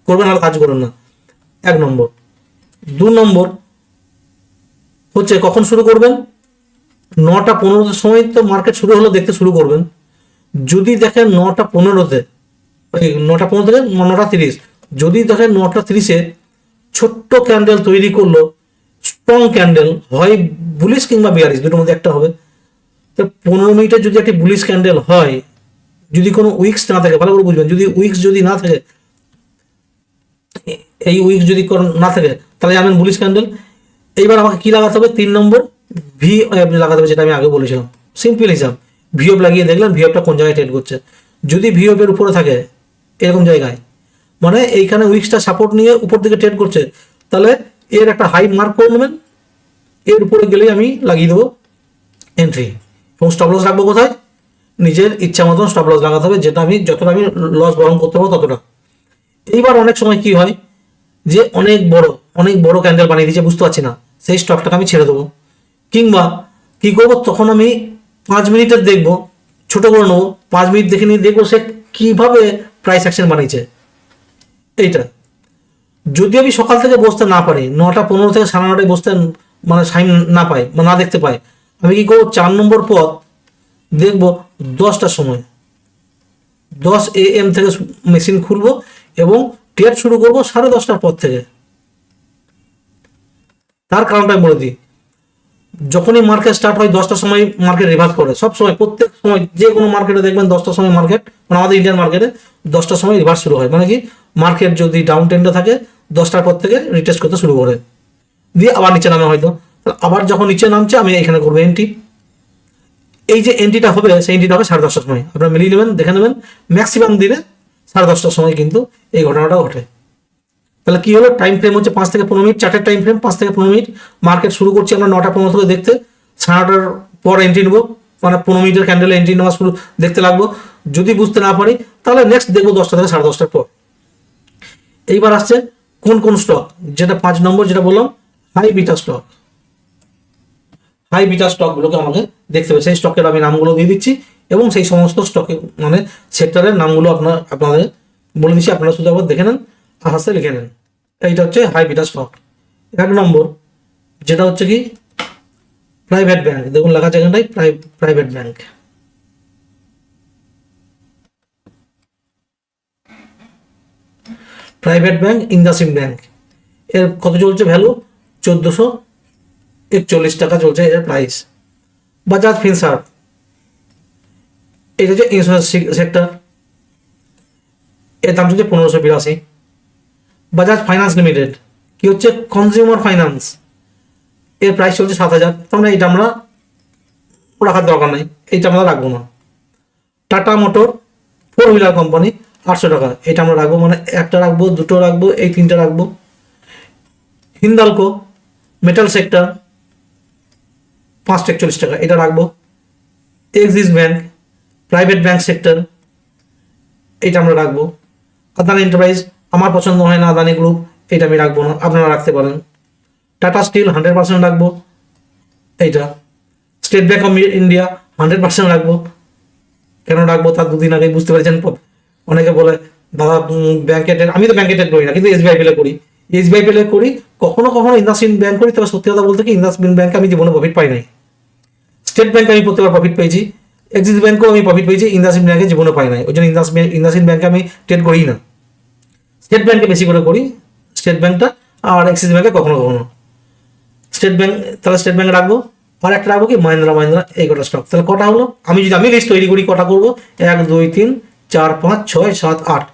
করবেন, আর কাজ করবেন না, 1 নম্বর। 2 নম্বর হচ্ছে কখন শুরু করবেন, 9টা 15-র সময় তো মার্কেট শুরু হলো দেখতে শুরু করবেন। যদি দেখেন 9টা 15-তে, ওই 9টা 15 থেকে 9টা 30, যদি দেখেন 9টা 30-এ ছোট্ট ক্যান্ডেল তৈরি করলো, স্ট্রং ক্যান্ডেল, হয় বুলিশ কিংবা বিয়ারিশ, দুটোর মধ্যে একটা হবে। তো 15 মিনিটে যদি একটি বুলিশ ক্যান্ডেল হয়, যদি কোনো উইক্স না থাকে, ভালো করে বুঝবেন, যদি উইক্স যদি না থাকে, এই উইক্স যদি না থাকে তাহলে জানেন বুলিশ ক্যান্ডেল। এইবার আমাকে কি লাগাতে হবে, 3 নম্বর ভি লাগাতে হবে, যেটা আমি আগে বলেছিলাম। সিম্পল হিসাব, ভিওপ লাগিয়ে দেখলেন ভিওপটা কোন জায়গায় ট্রেড করছে। যদি ভিওপের উপরে থাকে এরকম জায়গায়, মানে এইখানে উইক্সটা সাপোর্ট নিয়ে উপর দিকে ট্রেড করছে, তাহলে এর একটা হাই মার্ক করে নেবেন, এর উপরে গেলেই আমি লাগিয়ে দেবো এন্ট্রি। এবং স্টপ লস রাখবো কোথায়, নিজের ইচ্ছা মতন স্টপ লস লাগাতে হবে, যেটা আমি যতটা আমি লস বহন করতে পারবো ততটা। এইবার অনেক সময় কি হয় যে অনেক বড় ক্যান্ডেল বানিয়ে দিচ্ছে, বুঝতে পারছি না, সেই স্টকটাকে আমি ছেড়ে দেবো। কিংবা কি করবো, তখন আমি 5 মিনিটের দেখবো, ছোট করে নেবো, 5 মিনিট দেখে নিয়ে দেখবো সে কিভাবে প্রাইস অ্যাকশন বানিয়েছে। এইটা যদি আমি সকাল থেকে বসতে না পারি, 9টা 15 থেকে 9:30 বসতে মানে টাইম না পাই বা না দেখতে পাই, আমি কি করবো, 4 নম্বর পথ দেখবো 10টার সময়, 10 AM থেকে মেশিন খুলবো এবং ট্রেড শুরু করবো 10:30টার পর থেকে। তার কারণটা আমি বলে দিই, যখনই মার্কেট স্টার্ট হয় 10টার সময় মার্কেট রিভার্স করে, সব সময়, প্রত্যেক সময়, যে কোনো মার্কেটে দেখবেন 10টার সময় মার্কেট, মানে আমাদের ইন্ডিয়ান মার্কেটে 10টার সময় রিভার্স শুরু হয়। মানে কি, মার্কেট যদি ডাউন ট্রেন্ডে থাকে 10টার পর থেকে রিটেস্ট করতে শুরু করে, দিয়ে আবার নিচে নামে হয়তো, আবার যখন নিচে নামছে আমি এখানে করবো এন্ট্রি। এই যে এন্ট্রিটা হবে, সেই এন্ট্রিটা হবে 10:30টার সময়। আপনারা মিলিয়ে নেবেন, দেখে নেবেন, ম্যাক্সিমাম দিনে 10:30টার সময় কিন্তু এই ঘটনাটা ঘটে। তাহলে কি হলো, টাইম ফ্রেম হচ্ছে 5 থেকে 15 মিনিট, চার্টের টাইম ফ্রেম 5 থেকে 15 মিনিট। মার্কেট শুরু করছি আমরা 9টা 15 থেকে দেখতে, 9:30টার পর এন্ট্রি নেবো, মানে 15 মিনিটের ক্যান্ডেলে এন্ট্রি নেওয়া শুরু দেখতে লাগবো। যদি বুঝতে না পারি তাহলে নেক্সট দেখবো 10টা থেকে 10:30টার পর। এইবার আসছে কোন স্টক, যেটা 5 নম্বর, যেটা বললাম high beta stock. High beta স্টকগুলোকে আমাকে দেখতে হবে, সেই স্টকের আমি নামগুলো দিয়ে দিচ্ছি এবং সেই সমস্ত স্টকে মানে সেক্টরের নামগুলো আপনাদের বলে দিচ্ছি, আপনারা শুধু আবার দেখে নেন, আস্তে লিখে নেন। এইটা হচ্ছে হাই বিটা স্টক। 1 নম্বর যেটা হচ্ছে কি প্রাইভেট ব্যাংক, দেখুন লেখা আছে এখানটায় private bank. Private bank, IndusInd bank, এর কত চলছে ভ্যালু, 1441 টাকা চলছে এর প্রাইস। বাজাজ ফিনসার্ভ, এটা হচ্ছে ইন্স্যুরেন্স সেক্টর, এর দাম চলছে 1582। বাজাজ ফাইন্যান্স লিমিটেড কি হচ্ছে কনজিউমার ফাইন্যান্স, এর প্রাইস চলছে 7,000, তার মানে এটা আমরা রাখার দরকার নেই, এইটা আমরা রাখবো না। টাটা মোটর 4 হুইলার কোম্পানি 800 টাকা, এটা আমরা রাখবো, মানে একটা রাখবো, দুটো রাখবো, এই 3টা রাখবো। হিন্দালকো মেটাল সেক্টর 541 টাকা, এটা রাখবো। Axis bank private bank sector, এটা আমরা রাখবো। আদানি এন্টারপ্রাইজ আমার পছন্দ হয় না, আদানি গ্রুপ, এটা আমি রাখবো না, আপনারা রাখতে পারেন। টাটা স্টিল 100% রাখবো এইটা। স্টেট ব্যাংক অফ ইন্ডিয়া 100% রাখবো। কেন রাখবো তার 2 দিন আগেই বুঝতে পেরেছেন। অনেকে বলে দাদা ব্যাংকে ট্রেড, আমি তো ব্যাংকে ট্রেড করি না, কিন্তু এসবিআই পেলে করি, এসবিআই পেলে করি, কখনো ইন্দাসইন্ড ব্যাংক করি। তবে সত্যি কথা বলতে কি, ইন্দাসইন্ড ব্যাংকে আমি জীবনে প্রফিট পাই নাই। স্টেট ব্যাংকে আমি প্রত্যেকবার প্রফিট পেয়েছি, এক্সিস ব্যাংকেও আমি প্রফিট পেয়েছি, ইন্দাসইন্ড ব্যাংকে জীবনে পাই নাই। ওই জন্য ইন্দাসইন্ড ব্যাংকে আমি ট্রেড করি না, স্টেট ব্যাংকে বেশি করে করি, স্টেট ব্যাংকটা, আর এক্সিস ব্যাংকে কখনো স্টেট ব্যাংক। তাহলে স্টেট ব্যাংক রাখবো, আর একটা রাখবো কি মহিন্দ্রা, এই কটা স্টক। তাহলে কটা হলো, আমি লিস্ট তৈরি করি কটা করবো, 1 2 3 4 5 6 7 8,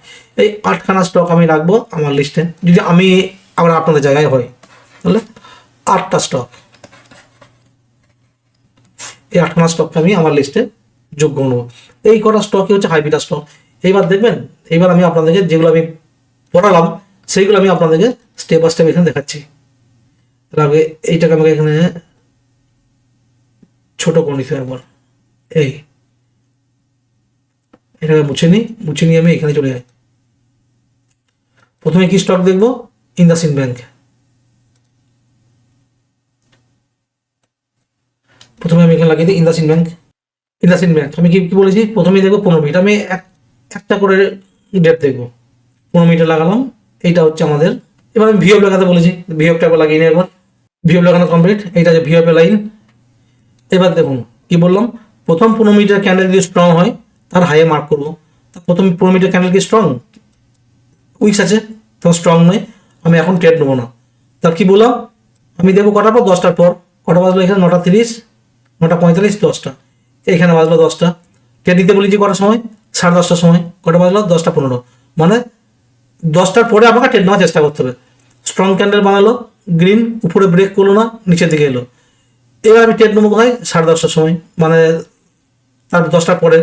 এই 8খানা স্টক আমি রাখবো আমার লিস্টে। যদি আমি আবার আপনাদের জায়গায় হয় তাহলে 8টা স্টক, এই 8খানা স্টককে আমি আমার লিস্টে যোগ করে নেবো। এই কটা স্টকই হচ্ছে হাই বিটা স্টক। এইবার দেখবেন, এইবার আমি আপনাদেরকে যেগুলো আমি পড়ালাম সেইগুলো আমি আপনাদেরকে স্টেপ বাই স্টেপ এখানে দেখাচ্ছি। তার আগে এইটাকে আমাকে এখানে ছোট করে নিতে একবার, এটাকে মুছে নিয়ে আমি এখানে চলে যাই। প্রথমে কি স্টক দেখবো, ইন্দাসইন্ড ব্যাংক। প্রথমে আমি এখানে লাগিয়ে দিই ইন্দাসিন ব্যাংক। আমি কি কি বলেছি, প্রথমেই দেখবো 15 মিনিট, আমি একটা করে ডেট দেখবো। 15 মিনিটে লাগালাম, এইটা হচ্ছে আমাদের। এবার আমি ভিওপ লাগাতে বলেছি, ভিওপটা একবার লাগিয়ে নিই। একবার ভিওপ লাগানো কমপ্লিট, এইটা যে ভিওপের লাইন। এবার দেখুন কি বললাম, প্রথম 15 মিনিটের ক্যান্ডেল যদি স্ট্রং হয় তার হাইয়ে মার্ক করবো। প্রথম 15 মিনিটের ক্যান্ডেল কি স্ট্রং, উইক্স আছে, তখন স্ট্রং নয়, আমি এখন ট্রেড নেবো না। তার কি বললাম, আমি দেবো কটার পর, 10টার পর। কটা বাজলো এখানে, 9:30, 9:45, 10টা, এখানে বাজলো 10টা। ট্রেড দিতে বলি যে কটার সময়, 10:30টার সময়। কটা বাজলো, 10:15, মানে 10টার পরে আমাকে ট্রেড নেওয়ার চেষ্টা করতে হবে। স্ট্রং ক্যান্ডেল বানালো, গ্রিন, উপরে ব্রেক করলো না, নিচের দিকে এলো। এবার আমি ট্রেড নেবো কোথায়, 10:30টার সময়, মানে তার 10টার পরে।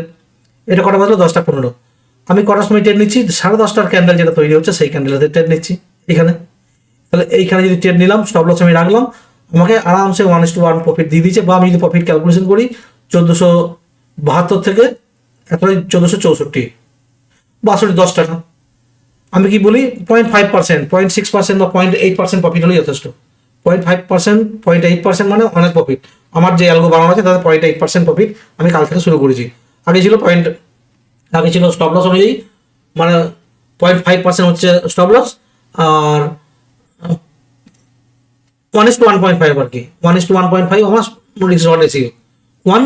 এটা কটা বাজলো, 10:15। আমি কটার সময় ট্রেড নিচ্ছি, 10:30টার ক্যান্ডেল যেটা তৈরি হচ্ছে সেই ক্যান্ডেলতে ট্রেড নিচ্ছি এখানে। তাহলে এইখানে যদি ট্রেড নিলাম, স্টপ লস আমি রাখলাম, আমাকে আরামসে 1:1 প্রফিট দিয়ে দিচ্ছে। বা আমি যদি প্রফিট ক্যালকুলেশন করি, 1472 থেকে এখন 1464, 10 টাকা। আমি কি বলি, 0.5%, 0.6% বা 0.8% প্রফিট হলেই যথেষ্ট। 0.5%, 0.8% মানে অনেক প্রফিট। আমার যে অ্যালগো বানানো আছে তাতে 0.8% প্রফিট আমি কাল থেকে শুরু করেছি। আগে ছিল স্টপ লস অনুযায়ী, মানে 0.5% হচ্ছে স্টপ লস, আর 1:1.5 আর কি, 1:1.5 আমার risk reward ratio. 1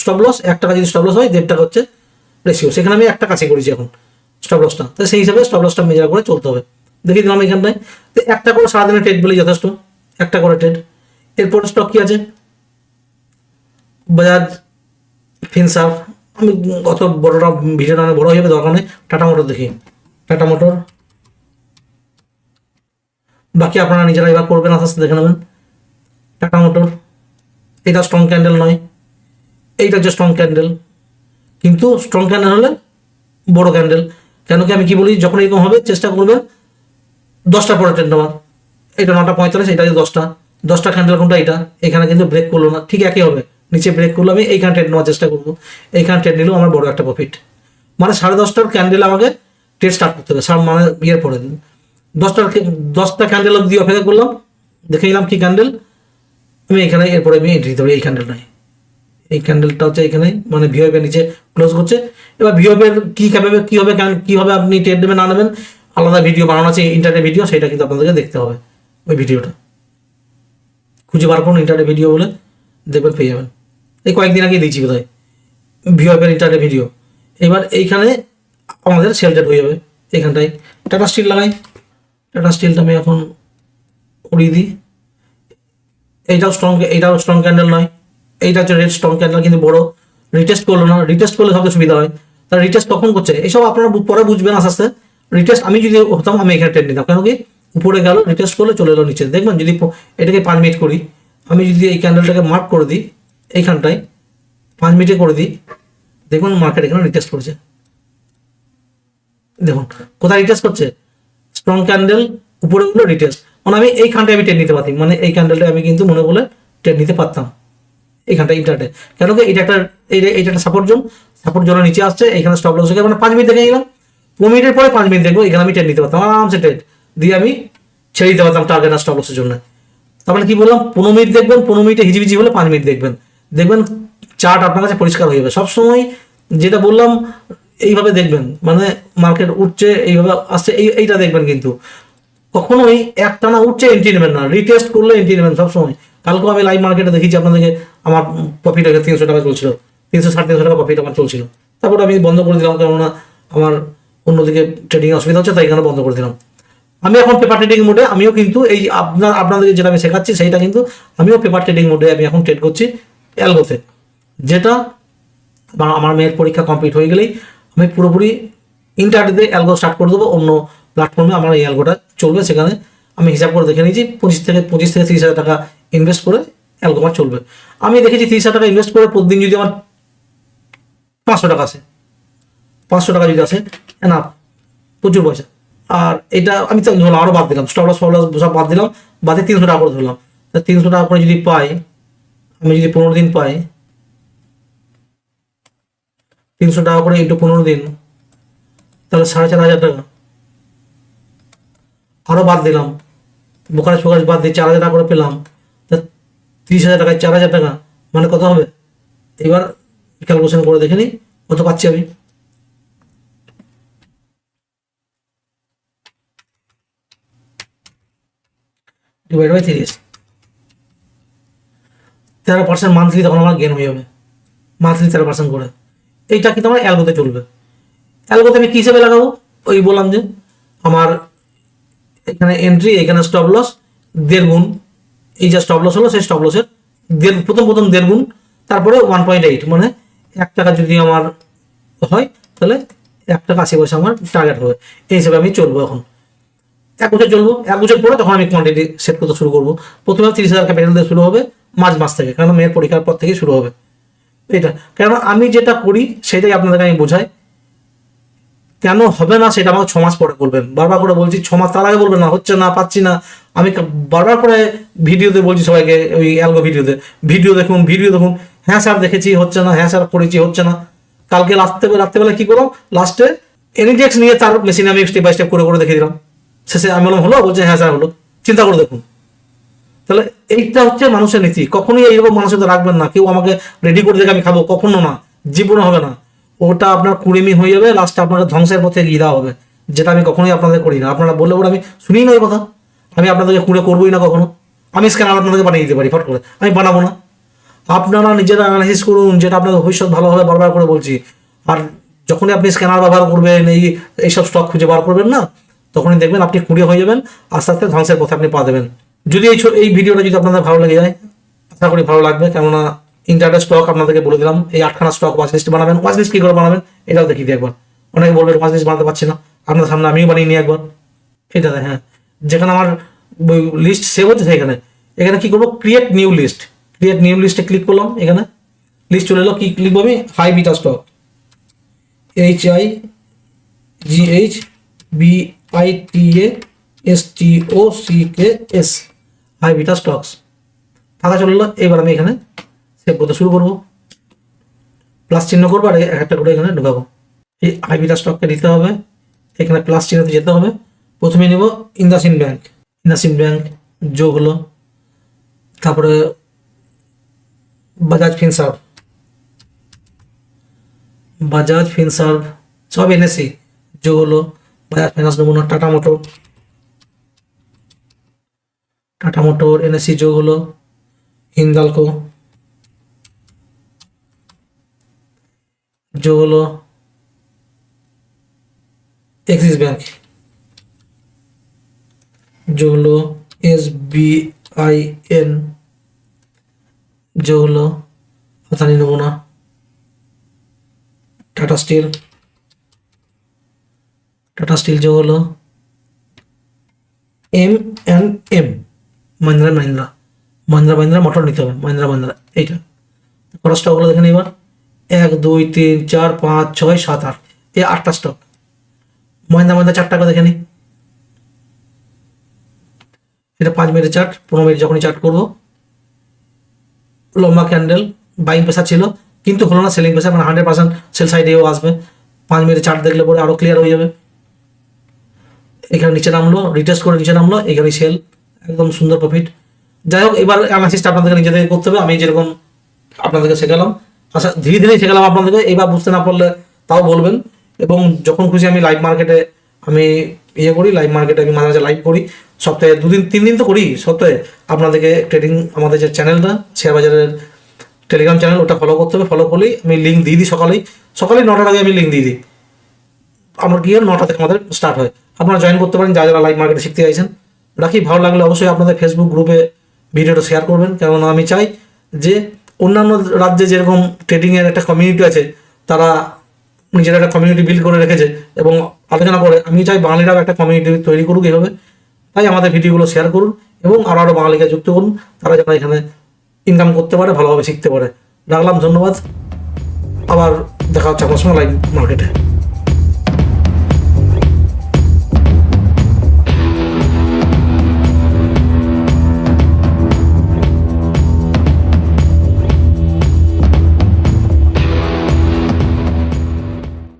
stop loss, 1 টাকা যদি স্টপ লস হয়, 1.5 টাকা হচ্ছে রেশিও। সেখানে আমি 1 টাকা কাছে করেছি এখন স্টপ লসটা, তো সেই হিসাবে স্টপ লসটা মেজার করে চলতে হবে। দেখিয়ে দিলাম এখানটায়। তো একটা করে সারাদিনে ট্রেড বলেই যথেষ্ট, একটা করে ট্রেড। এরপর স্টক কি আছে, বাজাজ ফিনসার্ভ। আমি অত বড়টা ভিডিওটা অনেক বড় হয়ে যাবে, দরকার নেই। টাটা মোটর দেখি, টাটা মোটর, বাকি আপনারা নিজেরা এবার করবেন, আস্তে আস্তে দেখে নেবেন। টাটা মোটর, এটা স্ট্রং ক্যান্ডেল নয়, এইটা হচ্ছে স্ট্রং ক্যান্ডেল, কিন্তু স্ট্রং ক্যান্ডেল হলে বড় ক্যান্ডেল। কেন কি আমি কি বলি, যখন এরকম হবে চেষ্টা করবেন 10টার পরে ট্রেড নেওয়ার। এটা 9:45, এটা 10টা ক্যান্ডেল কোনটা, এটা। এখানে কিন্তু ব্রেক করলো না, ঠিক একই হবে, নিচে ব্রেক করলো, আমি এইখানে ট্রেড নেওয়ার চেষ্টা করবো। এইখানে ট্রেড নিলেও আমার বড় একটা প্রফিট। মানে 10:30টার ক্যান্ডেল আমাকে ট্রেড স্টার্ট করতে হবে, মানে ইয়ের পরে 10টা ক্যান্ডেল অব্দি অপেক্ষা করলাম, দেখে নিলাম কি ক্যান্ডেল, আমি এখানে এরপরে আমি এন্ট্রি দিতে পারি। এই ক্যান্ডেল নয়, এই ক্যান্ডেলটা হচ্ছে এখানে, মানে ভিওপের নিচে ক্লোজ করছে। এবার ভিওপের কি হবে আপনি ট্রেড নেবেন না নেবেন, আলাদা ভিডিও বানানো আছে, ইন্টারনেট ভিডিও, সেটা কিন্তু আপনাদেরকে দেখতে হবে। ওই ভিডিওটা খুঁজে বার করুন, ইন্টারনেট ভিডিও বলে দেখবেন, পেয়ে যাবেন। এই কয়েকদিন আগে দিয়েছি বোধ হয় ভিওপের ইন্টারনেট ভিডিও। এবার এইখানে আমাদের সেল ট্রেড হয়ে যাবে। এখানটায় টাটা স্টিল লাগাই, টাটা স্টিলটা আমি এখন উড়িয়ে দিই। এইটাও স্ট্রং ক্যান্ডেল নয়, এইটা হচ্ছে রেড স্ট্রং ক্যান্ডেল, কিন্তু বড়। রিটেস্ট করলো না, রিটেস্ট করলে সবচেয়ে সুবিধা হয়। তার রিটেস্ট কখন করছে এইসব আপনারা পরে বুঝবেন আস্তে আস্তে। রিটেস্ট আমি যদি হতাম, আমি এখানে ট্রেড নিতাম, কেন কি উপরে গেল, রিটেস্ট করলে চলে এলো নিচে। দেখবেন যদি এটাকে 5 মিনিট করি, আমি যদি এই ক্যান্ডেলটাকে মার্ক করে দিই এইখানটায়, 5 মিনিটে করে দিই, দেখুন মার্কেট এখানে রিটেস্ট করছে। দেখুন কোথায় রিটেস্ট করছে, স্ট্রং ক্যান্ডেল উপরে উঠলো, রিটেস্ট, মানে আমি এইখানটায় আমি ট্রেড নিতে পারতাম, মানে এই ক্যান্ডেলটা আমি কিন্তু মনে বলে ট্রেড নিতে পারতাম এইখানটা ইন্টারডে। কেন কি এটা একটা সাপোর্ট জোনের নিচে আসছে, এখানে স্টপ লস হয়ে গেল, মানে 5 মিনিট দেখে নিলাম। 15 মিনিটের পরে 5 মিনিট দেখবো, এখানে আমি ট্রেড নিতে পারতাম আরামসে, ট্রেড দিয়ে আমি ছেড়ে দিতে পারতাম টার্গেট আর স্টপ লসের জন্য। তারপরে কি বললাম, 15 মিনিট দেখবেন, 15 মিনিটে হিজিবিজি হলে 5 মিনিট দেখবেন, দেখবেন চার্ট আপনার কাছে পরিষ্কার হয়ে যাবে। সবসময় যেটা বললাম এইভাবে দেখবেন, মানে মার্কেট উঠছে এইভাবে আসছে, এইটা দেখবেন, কিন্তু কখনোই একটানা উঠছে এন্ট্রি নেবেন না, রিটেস্ট করলে এন্ট্রি নেবেন সবসময়। কালকেও আমি লাইভ মার্কেটে দেখেছি আপনাদেরকে, আমার প্রফিট হয়ে 300 টাকা চলছিল, 300-350 টাকা প্রফিট আমার চলছিল। তারপর আমি বন্ধ করে দিলাম, কেননা আমার অন্যদিকে ট্রেডিং অসুবিধা হচ্ছে, তাই এখানে বন্ধ করে দিলাম। আমি এখন পেপার ট্রেডিং মোডে, আমিও কিন্তু এই আপনাদেরকে যেটা আমি শেখাচ্ছি সেইটা কিন্তু আমিও পেপার ট্রেডিং মোডে আমি এখন ট্রেড করছি অ্যালগোতে। যেটা আমার মেয়ের পরীক্ষা কমপ্লিট হয়ে গেলেই আমি পুরোপুরি ইন্টারনেটে অ্যালগো স্টার্ট করে দেবো। অন্য প্ল্যাটফর্মে আমার এই অ্যালগোটা চলবে, সেখানে আমি হিসাব করে দেখে নিয়েছি 25 থেকে 30 হাজার টাকা ইনভেস্ট করে অ্যালগো আমার চলবে। আমি দেখেছি 30 হাজার টাকা ইনভেস্ট করে প্রতিদিন যদি আমার 500 টাকা আসে, 500 টাকা যদি আসে, না প্রচুর পয়সা। আর এটা আমি তো ধরলাম, আরও বাদ দিলাম, স্টপ লস সব বাদ দিলাম, বাদে 300 টাকা করে ধরলাম। তা 300 টাকা করে যদি পাই, আমি যদি 15 দিন পাই, 300 টাকা করে ইন্টু 15 দিন, তাহলে 4,500 টাকা। আরও বাদ দিলাম, বোকারেজ ফোকারেজ বাদ দিয়ে 4,000 টাকা করে পেলাম। তা 30,000 টাকায় 4,000 টাকা, মানে কত হবে, এবার ক্যালকুলেশন করে দেখে নিই কত পাচ্ছি আমি। ডিভাইড বাই 30, 13% মান্থলি তখন আমার গেন হয়ে যাবে, মান্থলি 13% করে। এইটা কিন্তু আমার অ্যালগোতে চলবে। অ্যালগোতে আমি কী হিসেবে লাগাবো, ওই বললাম যে আমার এখানে এন্ট্রি, এখানে স্টপ লস 1.5 গুণ, এই যে স্টপ লস হলো সেই স্টপ লসের প্রথম 1.5 গুণ, তারপরে 1.8, মানে 1 টাকা যদি আমার হয় তাহলে 1 টাকা 80 পয়সা আমার টার্গেট হবে। এই হিসেবে আমি চলবো। এখন 1 বছর চলবো, 1 বছর পরে তখন আমি কোয়ান্টিটি সেট করতে শুরু করবো। প্রথমে 30,000 ক্যাপিটাল দিয়ে শুরু হবে, মার্চ মাস থেকে, কারণ মেয়ের পরীক্ষার পর থেকেই শুরু হবে এটা। কেন আমি যেটা করি সেটাই আপনাদেরকে আমি বোঝাই, কেন হবে না সেটা আমাকে 6 মাস পরে বলবেন। বারবার করে বলছি, 6 মাস তার আগে বলবেন না, হচ্ছে না, পাচ্ছি না। আমি বারবার করে ভিডিওতে বলছি সবাইকে, ওই অ্যালগো ভিডিও দেখুন, হ্যাঁ স্যার দেখেছি হচ্ছে না, হ্যাঁ স্যার করেছি হচ্ছে না। কালকে রাত্রেবেলা কি করলাম, লাস্টে এনিডেক্স নিয়ে তার মেশিনে আমি স্টেপ বাই স্টেপ করে করে দেখে দিলাম। শেষে আমি বললাম হলো, বলছে হ্যাঁ স্যার হলো। চিন্তা করে দেখুন। তাহলে এইটা হচ্ছে মানুষের নীতি। কখনোই এইরকম মানুষের সাথে রাখবেন না, কেউ আমাকে রেডি করে দেখে আমি খাবো, কখনো না, জীবনে হবে না। ওটা আপনার কুড়েমি হয়ে যাবে, লাস্টে আপনাকে ধ্বংসের পথে এগিয়ে দেওয়া হবে, যেটা আমি কখনোই আপনাদের করি না। আপনারা বললে ওরা আমি শুনি না এই কথা, আমি আপনাদেরকে কুড়ে করবোই না কখনো। আমি স্ক্যানার আপনাদেরকে বানিয়ে দিতে পারি ফট করে, আমি বানাবো না। আপনারা নিজেরা অ্যানালাইসিস করুন, যেটা আপনাদের ভবিষ্যৎ ভালো হবে, বারবার করে বলছি। আর যখনই আপনি স্ক্যানার ব্যবহার করবেন, এইসব স্টক খুঁজে বার করবেন না, তখনই দেখবেন আপনি কুড়ে হয়ে যাবেন, আস্তে আস্তে ধ্বংসের পথে আপনি পা দেবেন। যদি এই ভিডিওটা যদি আপনাদের ভালো লেগে যায়, আশা করি ভালো লাগবে, কেননা ইন্টারনেট স্টক আপনাদেরকে বলে দিলাম। এই 8খানা স্টক ওয়াচ লিস্ট বানাবেন। ওয়াচ লিস্ট কী করে বানাবেন এটাও দেখিয়ে দিই একবার। অনেকে বলবেন ওয়াচ লিস্ট বানাতে পারছি না, আপনার সামনে আমিও বানিয়ে নিই একবার। এটা হ্যাঁ, যেখানে আমার লিস্ট সেভ হচ্ছে এখানে কি করবো, ক্রিয়েট নিউ লিস্টে ক্লিক করলাম। এখানে লিস্ট চলে এলো, কি লিখবো আমি, high beta stock, HIGHBITASTOCKS, high beta stocks. ফাঁকা চলে এলো। এবার আমি এখানে সেভ করতে শুরু করবো, প্লাস চিহ্ন করবো আর একটা করে এখানে ঢুকাবো। এই হাই বিটা স্টককে দিতে হবে, এখানে প্লাস চিহ্নতে যেতে হবে। প্রথমে নেব ইন্দাসিন ব্যাংক যোগ হলো, তারপরে বাজাজ ফিনসার্ভ সব NSE যোগ হলো। বাজাজ ফাইন্যান্স নেব না, টাটা মোটর NSE যোগ হলো। হিন্দালকো যোগ হলো। এক্সিস ব্যাংক যোগ হলো। SBIN যোগ হলো। আদানি নেব না। টাটা স্টিল যোগ হলো। M&M মাহিন্দ্রা মোটর নিতে হবে, মাহিন্দ্রা এইটা। কটা স্টক হলো দেখেন এবার, 1 2 3 4 5 6 7 8, এই 8টা স্টক। মাহিন্দ্রা 4 টাকা দেখে নিই। এটা 5 মিনিটের চার্ট, 15 মিনিট যখনই চার্ট করবো, লম্বা ক্যান্ডেল, বাইং প্রেসার ছিল কিন্তু হলো না সেলিং প্রেসার, মানে 100% সেল সাইডেও আসবে। 5 মিনিটের চার্ট দেখলে পরে আরও ক্লিয়ার হয়ে যাবে। এখানে নিচে নামলো, রিটেস্ট করে নিচে নামলো, এখানে সেল, একদম সুন্দর প্রফিট। যাই হোক, এবার অ্যানালাইসিসটা আপনাদেরকে নিজেদেরকে করতে হবে। আমি যেরকম আপনাদেরকে শেখালাম, আচ্ছা ধীরে ধীরে শেখালাম আপনাদেরকে। এবার বুঝতে না পারলে তাও বলবেন। এবং যখন খুশি আমি লাইভ মার্কেটে আমি করি, লাইভ মার্কেটে আমি মাঝে মাঝে লাইভ করি, সপ্তাহে 2 দিন 3 দিন তো করি সপ্তাহে। আপনাদেরকে ট্রেডিং, আমাদের যে চ্যানেলটা শেয়ার বাজারের টেলিগ্রাম চ্যানেল, ওটা ফলো করতে হবে। ফলো করলেই আমি লিঙ্ক দিয়ে দিই, সকালে 9টার আগে আমি লিঙ্ক দিয়ে দিই। আমার গিয়ে 9টা থেকে আমাদের স্টার্ট হয়। আপনারা জয়েন করতে পারেন যারা লাইভ মার্কেটে শিখতে চাইছেন। রাখি, ভালো লাগলে অবশ্যই আপনাদের ফেসবুক গ্রুপে ভিডিওটা শেয়ার করবেন, কেননা আমি চাই যে অন্যান্য রাজ্যে যেরকম ট্রেডিংয়ের একটা কমিউনিটি আছে, তারা নিজের একটা কমিউনিটি বিল্ড করে রেখেছে এবং আলোচনা করে, আমি চাই বাঙালিরাও একটা কমিউনিটি তৈরি করুক এইভাবে। তাই আমাদের ভিডিওগুলো শেয়ার করুন এবং আরও বাঙালিকে যুক্ত করুন, তারা যেন এখানে ইনকাম করতে পারে, ভালোভাবে শিখতে পারে। রাখলাম, ধন্যবাদ। আবার দেখা হচ্ছে আপনার সঙ্গে লাইভ মার্কেটে।